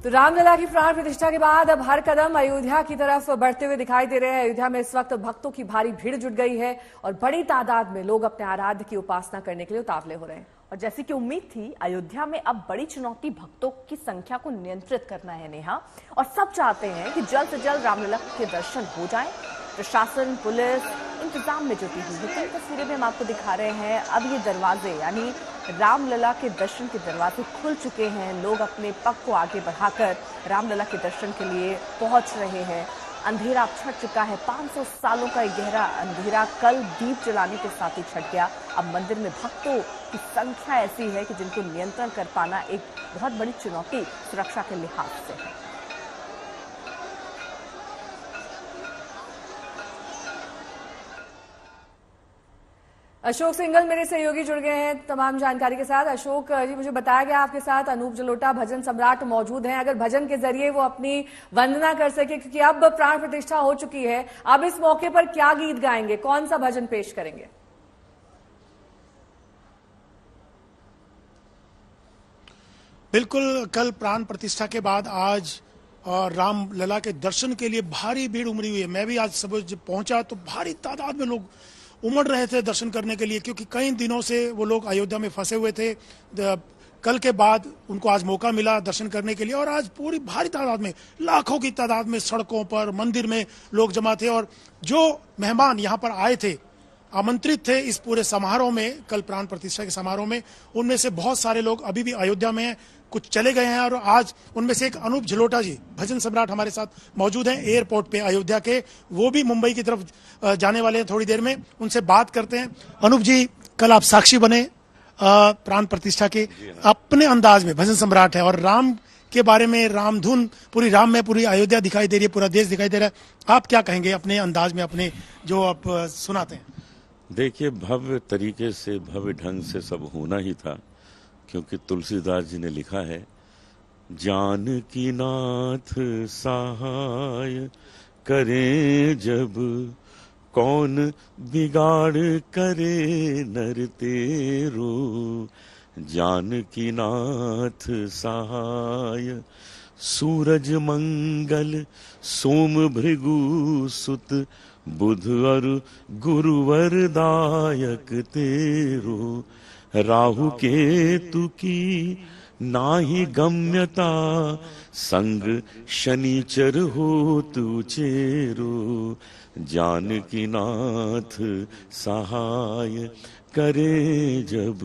तो रामलला की प्राण प्रतिष्ठा के बाद अब हर कदम अयोध्या की तरफ बढ़ते हुए दिखाई दे रहे हैं। अयोध्या में इस वक्त भक्तों की भारी भीड़ जुट गई है और बड़ी तादाद में लोग अपने आराध्य की उपासना करने के लिए उतावले हो रहे हैं। और जैसी कि उम्मीद थी, अयोध्या में अब बड़ी चुनौती भक्तों की संख्या को नियंत्रित करना है नेहा। और सब चाहते हैं कि जल्द से जल्द रामलला के दर्शन हो जाएं। प्रशासन, पुलिस इंतजाम में जुटी हुई है। कई तस्वीरें में हम आपको दिखा रहे हैं। अब ये दरवाजे यानी रामलला के दर्शन के दरवाजे खुल चुके हैं। लोग अपने पग को आगे बढ़ाकर रामलला के दर्शन के लिए पहुंच रहे हैं। अंधेरा छट चुका है। 500 सालों का एक गहरा अंधेरा कल दीप जलाने के साथ ही छट गया। अब मंदिर में भक्तों की संख्या ऐसी है कि जिनको नियंत्रण कर पाना एक बहुत बड़ी चुनौती सुरक्षा के लिहाज से है। अशोक सिंघल मेरे सहयोगी जुड़ गए हैं तमाम जानकारी के साथ। अशोक जी, मुझे बताया गया आपके साथ अनूप जलोटा भजन सम्राट मौजूद हैं। अगर भजन के जरिए वो अपनी वंदना कर सके, क्योंकि अब प्राण प्रतिष्ठा हो चुकी है, अब इस मौके पर क्या गीत गाएंगे, कौन सा भजन पेश करेंगे? बिल्कुल, कल प्राण प्रतिष्ठा के बाद आज रामलला के दर्शन के लिए भारी भीड़ उमड़ी हुई है। मैं भी आज सुबह जब पहुंचा तो भारी तादाद में लोग उमड़ रहे थे दर्शन करने के लिए, क्योंकि कई दिनों से वो लोग अयोध्या में फंसे हुए थे। कल के बाद उनको आज मौका मिला दर्शन करने के लिए और आज पूरी भारी तादाद में, लाखों की तादाद में सड़कों पर, मंदिर में लोग जमा थे। और जो मेहमान यहाँ पर आए थे, आमंत्रित थे इस पूरे समारोह में, कल प्राण प्रतिष्ठा के समारोह में, उनमें से बहुत सारे लोग अभी भी अयोध्या में हैं, कुछ चले गए हैं। और आज उनमें से एक अनूप जलोटा जी, भजन सम्राट, हमारे साथ मौजूद हैं एयरपोर्ट पे अयोध्या के। वो भी मुंबई की तरफ जाने वाले हैं थोड़ी देर में, उनसे बात करते हैं। अनूप जी, कल आप साक्षी बने प्राण प्रतिष्ठा के, अपने अंदाज में भजन सम्राट है और राम के बारे में, रामधुन पूरी राम में पूरी अयोध्या दिखाई दे रही है, पूरा देश दिखाई दे रहा है। आप क्या कहेंगे अपने अंदाज में, अपने जो आप सुनाते हैं? देखिए, भव्य तरीके से, भव्य ढंग से सब होना ही था, क्योंकि तुलसीदास जी ने लिखा है, जानकी नाथ सहाय करे जब, कौन बिगाड़ करे नर तेरो। जानकी नाथ सहाय सूरज मंगल सोम भृगु सुत, बुध और गुरुवर दायक तेरो। राहु केतु की नाही गम्यता, संग शनिचर होतु चेरो। जानकी नाथ सहाय करे जब,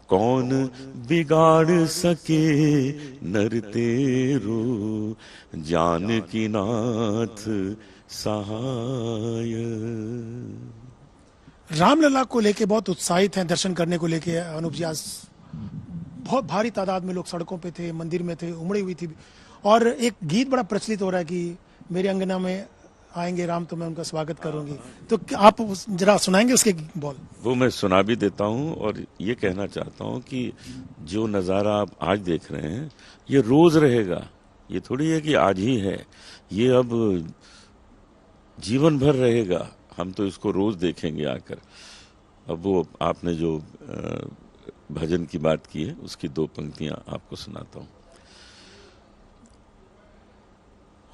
कौन बिगाड़ सके नर तेरो। जानकी नाथ सहाय। रामलला को लेके बहुत उत्साहित हैं दर्शन करने को लेके अनूप जी। आज बहुत भारी तादाद में लोग सड़कों पे थे, मंदिर में थे, उमड़ी हुई थी। और एक गीत बड़ा प्रचलित हो रहा है कि मेरे अंगना में आएंगे राम तो मैं उनका स्वागत करूंगी। तो आप जरा सुनाएंगे उसके बोल? वो मैं सुना भी देता हूँ और ये कहना चाहता हूँ कि जो नज़ारा आप आज देख रहे हैं, ये रोज रहेगा। ये थोड़ी है कि आज ही है, ये अब जीवन भर रहेगा। हम तो इसको रोज देखेंगे आकर। अब वो आपने जो भजन की बात की है, उसकी दो पंक्तियां आपको सुनाता हूं।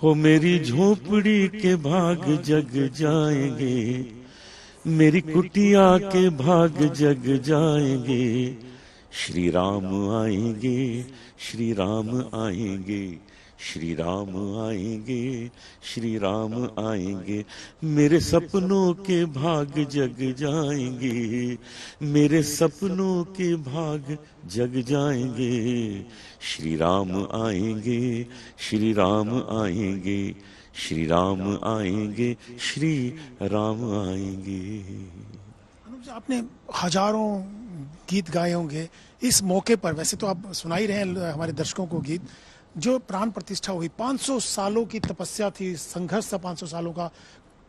हो मेरी झोपड़ी के भाग जग जाएंगे, मेरी कुटिया के भाग जग जाएंगे। श्री राम आएंगे, श्री राम आएंगे, श्री राम आएंगे, श्री राम आएंगे। मेरे सपनों के भाग जग जाएंगे, मेरे सपनों के भाग जग जाएंगे। श्री राम आएंगे, श्री राम आएंगे, श्री राम आएंगे, श्री राम आएंगे। आपने हजारों गीत गाए होंगे इस मौके पर। वैसे तो आप सुना ही रहे हैं हमारे दर्शकों को गीत। जो प्राण प्रतिष्ठा हुई, 500 सालों की तपस्या थी, संघर्ष था 500 सालों का।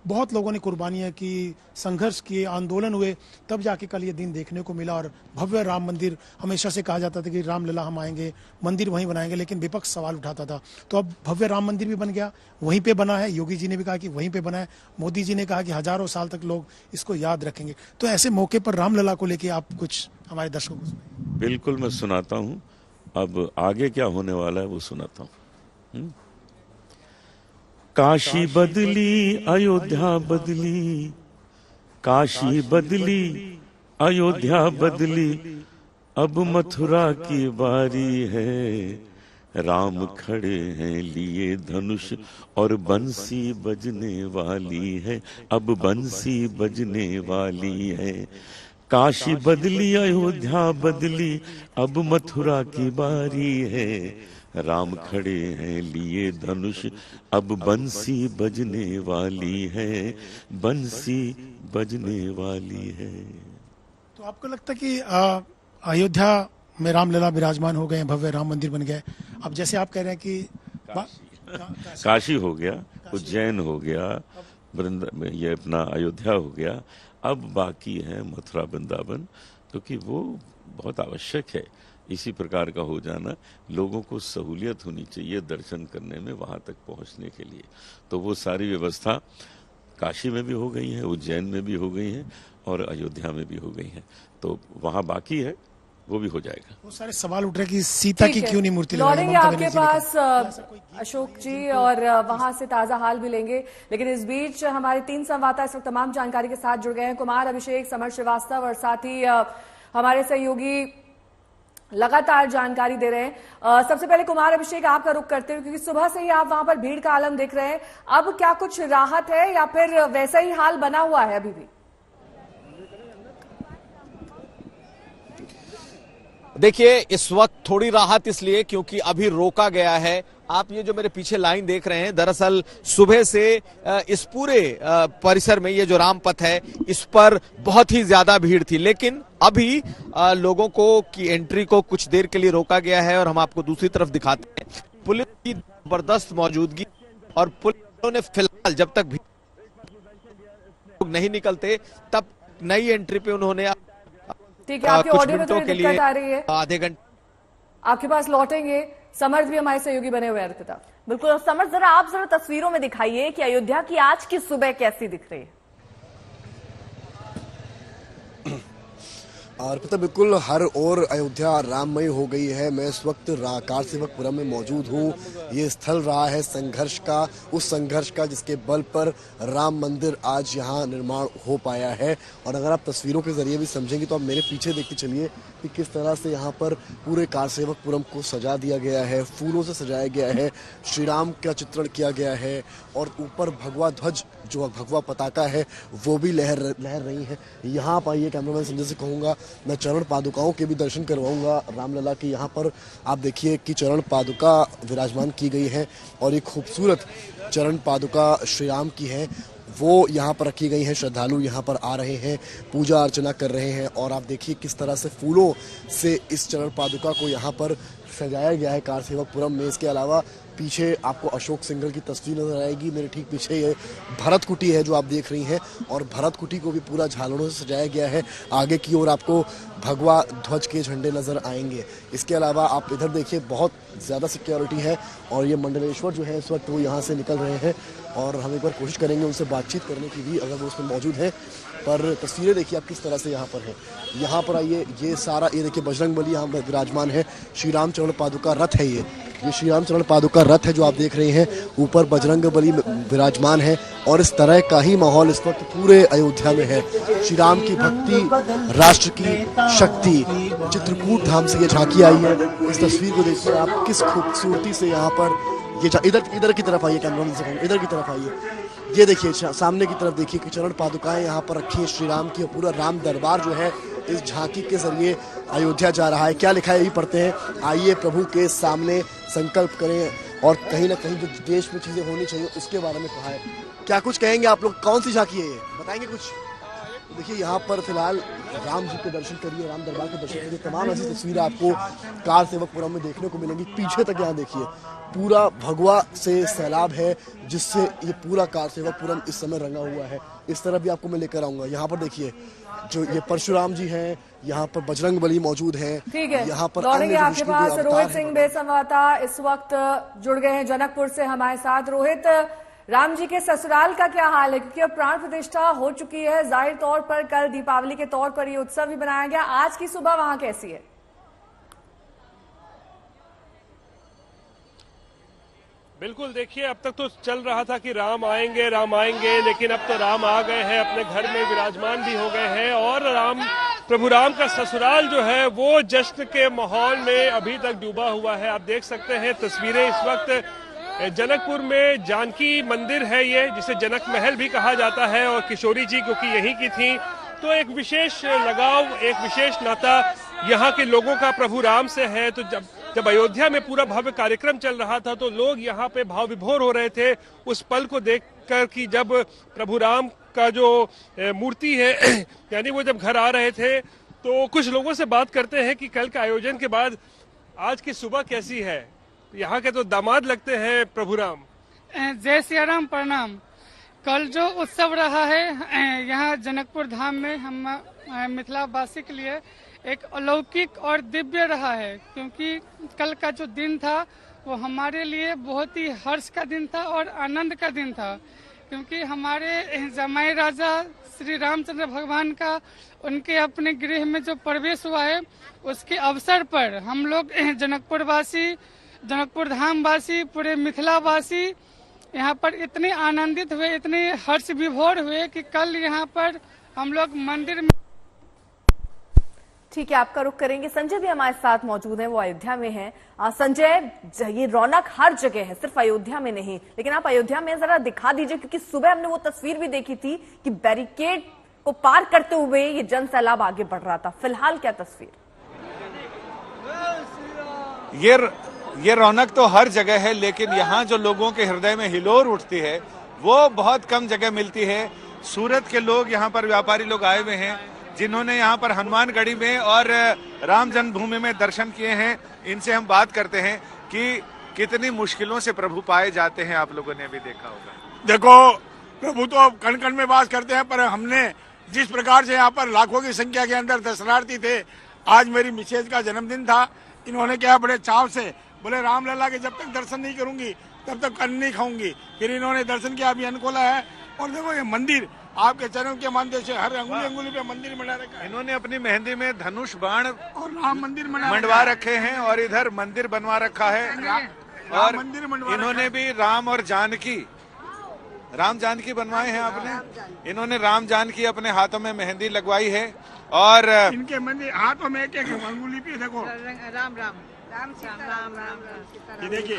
बहुत लोगों ने कुर्बानियां की, संघर्ष किए, आंदोलन हुए, तब जाके कल ये दिन देखने को मिला। और भव्य राम मंदिर, हमेशा से कहा जाता था कि रामलला हम आएंगे, मंदिर वहीं बनाएंगे, लेकिन विपक्ष सवाल उठाता था। तो अब भव्य राम मंदिर भी बन गया, वहीं पे बना है। योगी जी ने भी कहा कि वहीं पे बना है। मोदी जी ने कहा कि हजारों साल तक लोग इसको याद रखेंगे। तो ऐसे मौके पर रामलला को लेके आप कुछ हमारे दर्शकों को सुनाइए। बिल्कुल, मैं सुनाता हूँ। अब आगे क्या होने वाला है वो सुनाता हूँ। काशी बदली अयोध्या बदली, काशी बदली अयोध्या बदली, अब मथुरा की बारी है। राम खड़े हैं लिए धनुष और बंसी बजने वाली है, अब बंसी बजने वाली है। काशी बदली अयोध्या बदली, अब मथुरा की बारी है। राम खड़े हैं लिए धनुष, अब बंसी बजने वाली है, बंसी बजने वाली है। तो आपको लगता है कि अयोध्या में रामलला विराजमान हो गए हैं, भव्य राम मंदिर बन गए। अब जैसे आप कह रहे हैं कि काशी हो गया, उज्जैन हो गया, ये अपना अयोध्या हो गया, अब बाकी है मथुरा वृंदावन, क्योंकि वो बहुत आवश्यक है। इसी प्रकार का हो जाना, लोगों को सहूलियत होनी चाहिए दर्शन करने में, वहां तक पहुंचने के लिए। तो वो सारी व्यवस्था काशी में भी हो गई है, उज्जैन में भी हो गई है और अयोध्या में भी हो गई है। तो वहां बाकी है, वो भी हो जाएगा। वो सारे सवाल उठ रहे कि सीता की क्यों नहीं मूर्ति लगाई? लौटेंगे आपके पास अशोक जी और वहां से ताजा हाल भी लेंगे, लेकिन इस बीच हमारे 3 संवाददाता इस वक्त तमाम जानकारी के साथ जुड़ गए हैं। कुमार अभिषेक, समर श्रीवास्तव और साथ ही हमारे सहयोगी लगातार जानकारी दे रहे हैं। सबसे पहले कुमार अभिषेक, आपका रुख करते हुए, क्योंकि सुबह से ही आप वहां पर भीड़ का आलम देख रहे हैं, अब क्या कुछ राहत है या फिर वैसा ही हाल बना हुआ है अभी भी? देखिए, इस वक्त थोड़ी राहत इसलिए क्योंकि अभी रोका गया है। आप ये जो मेरे पीछे लाइन देख रहे हैं, दरअसल सुबह से इस पूरे परिसर में ये जो रामपथ है, इस पर बहुत ही ज्यादा भीड़ थी, लेकिन अभी लोगों को की एंट्री को कुछ देर के लिए रोका गया है। और हम आपको दूसरी तरफ दिखाते हैं, पुलिस की जबरदस्त मौजूदगी, और पुलिस ने फिलहाल जब तक लोग नहीं निकलते तब नई एंट्री पे उन्होंने ठीक है, आपके ऑडियो में थोड़ी दिक्कत आ रही है, आधे घंटे आपके पास लौटेंगे। समर्थ भी हमारे सहयोगी बने हुए हैं। बिल्कुल, और समर्थ जरा तस्वीरों में दिखाइए कि अयोध्या की आज की सुबह कैसी दिख रही है। और पता बिल्कुल हर ओर अयोध्या राममय हो गई है। मैं इस वक्त कारसेवकपुरम में मौजूद हूँ। ये स्थल रहा है संघर्ष का, उस संघर्ष का जिसके बल पर राम मंदिर आज यहाँ निर्माण हो पाया है। और अगर आप तस्वीरों के जरिए भी समझेंगे तो आप मेरे पीछे देखते चलिए कि किस तरह से यहाँ पर पूरे कारसेवकपुरम को सजा दिया गया है, फूलों से सजाया गया है, श्री राम का चित्रण किया गया है, और ऊपर भगवा ध्वज जो भगवा पताका है वो भी लहर रही है। यहाँ आप आइए, कैमरामैन संजय से कहूँगा मैं चरण पादुकाओं के भी दर्शन करवाऊंगा रामलला की। यहाँ पर आप देखिए कि चरण पादुका विराजमान की गई है और एक खूबसूरत चरण पादुका श्री राम की है, वो यहाँ पर रखी गई हैं। श्रद्धालु यहाँ पर आ रहे हैं, पूजा अर्चना कर रहे हैं, और आप देखिए किस तरह से फूलों से इस चरण पादुका को यहाँ पर सजाया गया है कारसेवकपुरम में। इसके अलावा पीछे आपको अशोक सिंघल की तस्वीर नजर आएगी। मेरे ठीक पीछे ये भरत कुटी है जो आप देख रही हैं, और भरत कुटी को भी पूरा झालरों से सजाया गया है। आगे की ओर आपको भगवा ध्वज के झंडे नजर आएंगे। इसके अलावा आप इधर देखिए, बहुत ज़्यादा सिक्योरिटी है, और ये मंडलेश्वर जो है इस वक्त वो यहाँ से निकल रहे हैं, और हम एक बार कोशिश करेंगे उनसे बातचीत करने की भी, अगर वो उसमें मौजूद है। पर तस्वीरें देखिए आप किस तरह से यहाँ पर है। यहाँ पर आइए, ये सारा ये देखिए बजरंगबली यहाँ विराजमान है। श्री राम चरण पादुका रथ है ये श्री राम चरण पादुका रथ है जो आप देख रहे हैं। ऊपर बजरंगबली विराजमान है, और इस तरह का ही माहौल इस वक्त पूरे अयोध्या में है। श्री राम की भक्ति, राष्ट्र की शक्ति, चित्रकूट धाम से ये झांकी आई है। इस तस्वीर को देखिए आप, किस खूबसूरती से यहाँ पर ये इधर की तरफ आइए, कैमरामैन से कहूँ इधर की तरफ आइए। ये देखिए सामने की तरफ देखिए कि चरण पादुकाएं यहाँ पर रखी है श्री राम की, और पूरा राम दरबार जो है इस झांकी के जरिए अयोध्या जा रहा है। क्या लिखा है ये पढ़ते हैं, आइए प्रभु के सामने संकल्प करें, और कहीं ना कहीं जो देश में चीजें होनी चाहिए उसके बारे में कहा है। क्या कुछ कहेंगे आप लोग, कौन सी झांकी है ये, बताएंगे कुछ? देखिए यहाँ पर फिलहाल राम जी के दर्शन करिए, राम दरबार के दर्शन करिए। तमाम ऐसी तस्वीरें आपको कारसेवकपुरम में देखने को मिलेंगी। पीछे तक यहाँ देखिए पूरा भगवा से सैलाब है, जिससे ये पूरा कारसेवकपुरम इस समय रंगा हुआ है। इस तरह भी आपको मैं लेकर आऊंगा। यहाँ पर देखिए जो ये परशुराम जी हैं, यहाँ पर बजरंगबली मौजूद हैं। ठीक है, यहाँ पर लौटेंगे आपके पास। रोहित सिंह बेसंवाता इस वक्त जुड़ गए हैं जनकपुर से हमारे साथ। रोहित, राम जी के ससुराल का क्या हाल है, क्योंकि अब प्राण प्रतिष्ठा हो चुकी है, जाहिर तौर पर कल दीपावली के तौर पर ये उत्सव भी बनाया गया, आज की सुबह वहां कैसी है? बिल्कुल, देखिए अब तक तो चल रहा था कि राम आएंगे, लेकिन अब तो राम आ गए हैं, अपने घर में विराजमान भी हो गए हैं और प्रभु राम का ससुराल जो है वो जश्न के माहौल में अभी तक डूबा हुआ है। आप देख सकते हैं तस्वीरें इस वक्त जनकपुर में जानकी मंदिर है ये, जिसे जनक महल भी कहा जाता है, और किशोरी जी क्योंकि यहीं की थी तो एक विशेष लगाव, एक विशेश नाता यहाँ के लोगों का प्रभु राम से है। तो जब अयोध्या में पूरा भव्य कार्यक्रम चल रहा था तो लोग यहाँ पे भाव विभोर हो रहे थे उस पल को देखकर कि जब प्रभु राम का जो मूर्ति है यानी वो जब घर आ रहे थे। तो कुछ लोगों से बात करते हैं कि कल के आयोजन के बाद आज की सुबह कैसी है। यहाँ के तो दामाद लगते हैं प्रभु राम। जय सिया राम, प्रणाम। कल जो उत्सव रहा है यहाँ जनकपुर धाम में हम मिथिला वासी के लिए एक अलौकिक और दिव्य रहा है, क्योंकि कल का जो दिन था वो हमारे लिए बहुत ही हर्ष का दिन था और आनंद का दिन था, क्योंकि हमारे जमाई राजा श्री रामचंद्र भगवान का उनके अपने गृह में जो प्रवेश हुआ है उसके अवसर पर हम लोग जनकपुर वासी, जनकपुर धाम वासी, पूरे मिथिला वासी यहाँ पर इतने आनंदित हुए, इतने हर्ष विभोर हुए कि कल यहाँ पर हम लोग मंदिर में। ठीक है, आपका रुख करेंगे। संजय भी हमारे साथ मौजूद हैं, वो अयोध्या में हैं। संजय, ये रौनक हर जगह है, सिर्फ अयोध्या में नहीं, लेकिन आप अयोध्या में जरा दिखा दीजिए, क्योंकि सुबह हमने वो तस्वीर भी देखी थी कि बैरिकेड को पार करते हुए ये जन सैलाब आगे बढ़ रहा था। फिलहाल क्या तस्वीर? ये रौनक तो हर जगह है, लेकिन यहाँ जो लोगों के हृदय में हिलोर उठती है वो बहुत कम जगह मिलती है। सूरत के लोग, यहाँ पर व्यापारी लोग आए हुए हैं जिन्होंने यहाँ पर हनुमानगढ़ी में और राम जन्मभूमि में दर्शन किए हैं। इनसे हम बात करते हैं कि कितनी मुश्किलों से प्रभु पाए जाते हैं। आप लोगों ने भी देखा होगा। देखो, प्रभु तो कण कण में वास करते हैं, पर हमने जिस प्रकार से यहाँ पर लाखों की संख्या के अंदर दर्शनार्थी थे। आज मेरी मिसेज का जन्मदिन था, इन्होंने क्या बड़े चाव से बोले रामलला के जब तक दर्शन नहीं करूंगी तब तक अन्न नहीं खाऊंगी। फिर इन्होंने दर्शन किया, अभी अन्न खोला है। और देखो ये मंदिर आपके चरणों के मानते से हर अंगुली पे मंदिर बना रखा है। इन्होंने अपनी मेहंदी में धनुष बाण और राम मंदिर मंडवा रखे हैं और इधर मंदिर बनवा रखा है। और इन्होंने भी राम जानकी बनवाए हैं आपने। इन्होंने राम जानकी अपने हाथों में मेहंदी लगवाई है और इनके मंदिर हाथों में एक अंगुली पे देखो राम राम राम राम राम। ये देखिए,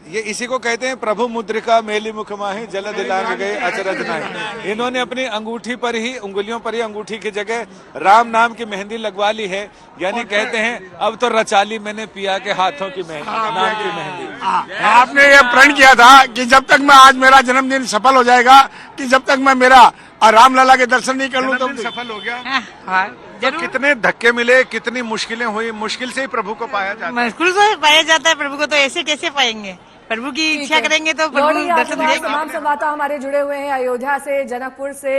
ये इसी को कहते हैं प्रभु मुद्रिका मेली मुख माही जल दिलांग गए अचरज नहीं। इन्होंने अपनी अंगूठी पर ही, उंगलियों पर ही अंगूठी की जगह राम नाम की मेहंदी लगवा ली है। यानी कहते हैं अब तो रचा ली मैंने पिया के हाथों की मेहंदी, नाम की मेहंदी। आपने ये प्रण किया था कि जब तक मैं आज मेरा जन्मदिन सफल हो जाएगा, कि जब तक मैं मेरा रामलला के दर्शन नहीं कर लूँ तो सफल हो गया। तो कितने धक्के मिले, कितनी मुश्किलें हुई, मुश्किल से ही प्रभु को पाया जाता है। मुश्किल से पाया जाता है प्रभु को, तो ऐसे कैसे पाएंगे? प्रभु की इच्छा करेंगे तो प्रभु दर्शन देंगे। तमाम संवाददाता हमारे जुड़े हुए हैं अयोध्या से, जनकपुर से।